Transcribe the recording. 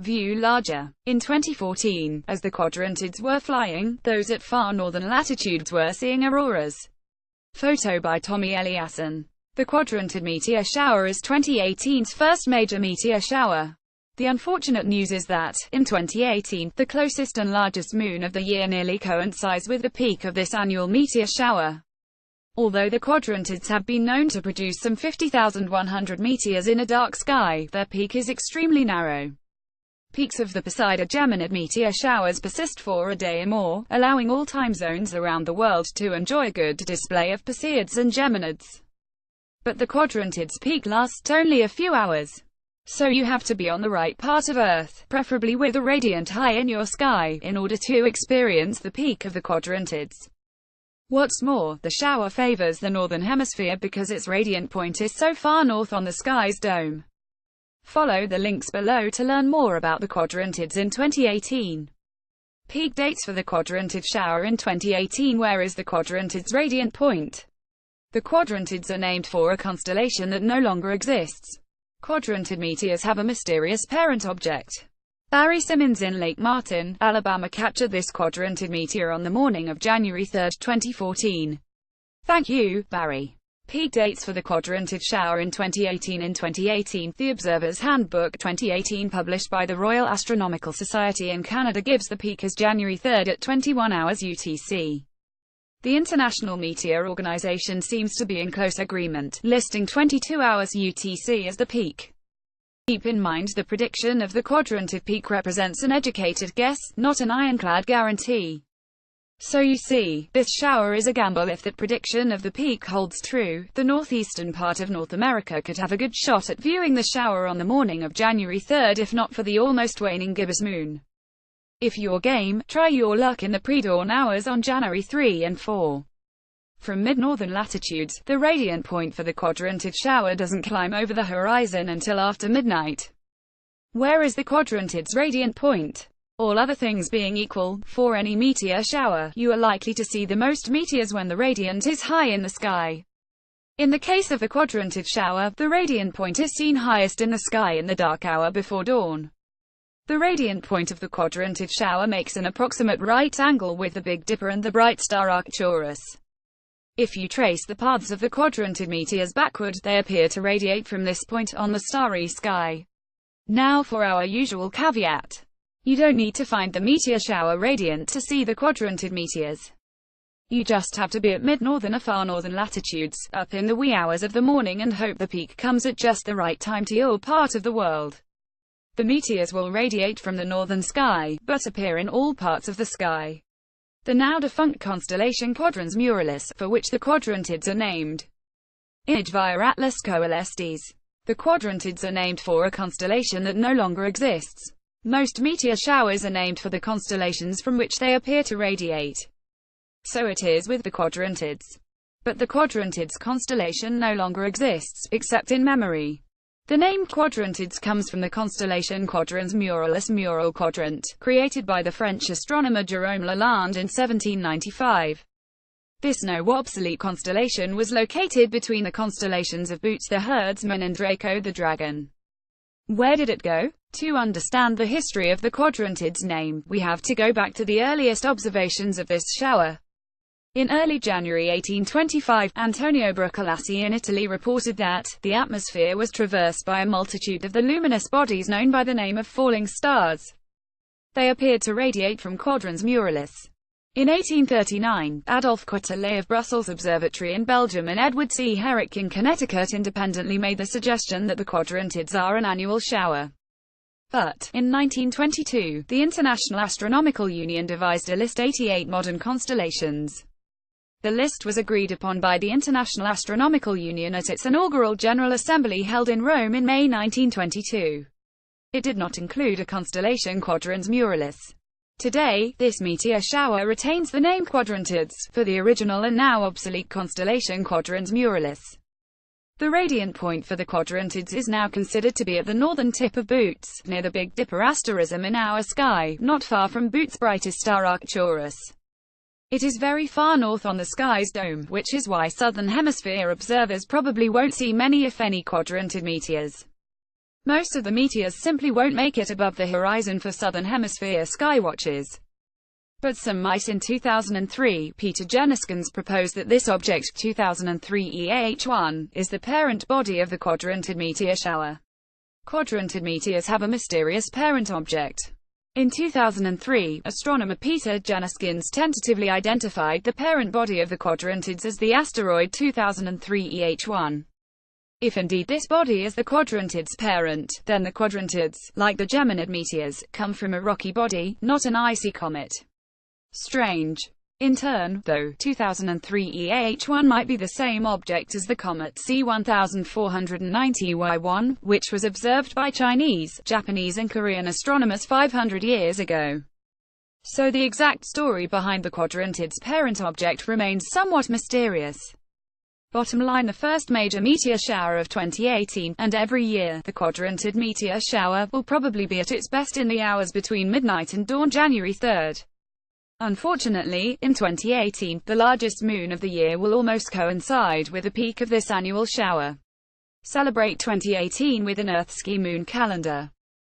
view larger. In 2014, as the quadrantids were flying, those at far northern latitudes were seeing auroras. Photo by Tommy Eliasson. The quadrantid meteor shower is 2018's first major meteor shower. The unfortunate news is that, in 2018, the closest and largest moon of the year nearly coincides with the peak of this annual meteor shower. Although the quadrantids have been known to produce some 50,100 meteors in a dark sky, their peak is extremely narrow. Peaks of the Geminid meteor showers persist for a day or more, allowing all time zones around the world to enjoy a good display of Perseids and Geminids. But the quadrantids' peak lasts only a few hours. So you have to be on the right part of Earth, preferably with a radiant high in your sky, in order to experience the peak of the quadrantids. What's more, the shower favors the northern hemisphere because its radiant point is so far north on the sky's dome. Follow the links below to learn more about the quadrantids in 2018. Peak dates for the quadrantid shower in 2018. Where is the quadrantid's radiant point? The quadrantids are named for a constellation that no longer exists. Quadrantid meteors have a mysterious parent object. Barry Simmons in Lake Martin, Alabama captured this quadrantid meteor on the morning of January 3, 2014. Thank you, Barry. Peak dates for the quadrantid shower in 2018. In 2018, the Observer's Handbook 2018 published by the Royal Astronomical Society in Canada gives the peak as January 3 at 21 hours UTC. The International Meteor Organization seems to be in close agreement, listing 22 hours UTC as the peak. Keep in mind the prediction of the quadrantid peak represents an educated guess, not an ironclad guarantee. So you see, this shower is a gamble. If that prediction of the peak holds true, the northeastern part of North America could have a good shot at viewing the shower on the morning of January 3 if not for the almost waning gibbous moon. If you're game, try your luck in the pre-dawn hours on January 3 and 4. From mid-northern latitudes, the radiant point for the quadrantid shower doesn't climb over the horizon until after midnight. Where is the quadrantid's radiant point? All other things being equal, for any meteor shower, you are likely to see the most meteors when the radiant is high in the sky. In the case of the quadrantid shower, the radiant point is seen highest in the sky in the dark hour before dawn. The radiant point of the quadrantid shower makes an approximate right angle with the Big Dipper and the bright star Arcturus. If you trace the paths of the quadrantid meteors backward, they appear to radiate from this point on the starry sky. Now for our usual caveat. You don't need to find the meteor shower radiant to see the quadrantid meteors. You just have to be at mid-northern or far northern latitudes, up in the wee hours of the morning and hope the peak comes at just the right time to your part of the world. The meteors will radiate from the northern sky, but appear in all parts of the sky. The now-defunct constellation Quadrans Muralis, for which the quadrantids are named. Image via Atlas Coelestes. The quadrantids are named for a constellation that no longer exists. Most meteor showers are named for the constellations from which they appear to radiate. So it is with the quadrantids. But the quadrantids constellation no longer exists, except in memory. The name quadrantids comes from the constellation Quadrans Muralis, mural quadrant, created by the French astronomer Jérôme Lalande in 1795. This now obsolete constellation was located between the constellations of Bootes the Herdsman and Draco the Dragon. Where did it go? To understand the history of the quadrantid's name, we have to go back to the earliest observations of this shower. In early January 1825, Antonio Brucolassi in Italy reported that the atmosphere was traversed by a multitude of the luminous bodies known by the name of falling stars. They appeared to radiate from Quadrans Muralis. In 1839, Adolphe Quetelet of Brussels Observatory in Belgium and Edward C. Herrick in Connecticut independently made the suggestion that the quadrantids are an annual shower. But, in 1922, the International Astronomical Union devised a list of 88 modern constellations. The list was agreed upon by the International Astronomical Union at its inaugural General Assembly held in Rome in May 1922. It did not include a constellation Quadrans Muralis. Today, this meteor shower retains the name Quadrantids, for the original and now obsolete constellation Quadrans Muralis. The radiant point for the quadrantids is now considered to be at the northern tip of Bootes, near the Big Dipper asterism in our sky, not far from Bootes' brightest star Arcturus. It is very far north on the sky's dome, which is why southern hemisphere observers probably won't see many if any quadrantid meteors. Most of the meteors simply won't make it above the horizon for Southern Hemisphere skywatches. But some might. In 2003, Peter Jenniskens proposed that this object, 2003 EAH1, is the parent body of the quadrantid meteor shower. Quadrantid meteors have a mysterious parent object. In 2003, astronomer Peter Jenniskens tentatively identified the parent body of the quadrantids as the asteroid 2003 EH1. If indeed this body is the quadrantid's parent, then the quadrantids, like the Geminid meteors, come from a rocky body, not an icy comet. Strange. In turn, though, 2003 EAH1 might be the same object as the comet C1490Y1, which was observed by Chinese, Japanese and Korean astronomers 500 years ago. So the exact story behind the quadrantid's parent object remains somewhat mysterious. Bottom line, the first major meteor shower of 2018, and every year, the quadrantid meteor shower, will probably be at its best in the hours between midnight and dawn, January 3rd. Unfortunately, in 2018, the largest moon of the year will almost coincide with the peak of this annual shower. Celebrate 2018 with an Earth-ski moon calendar.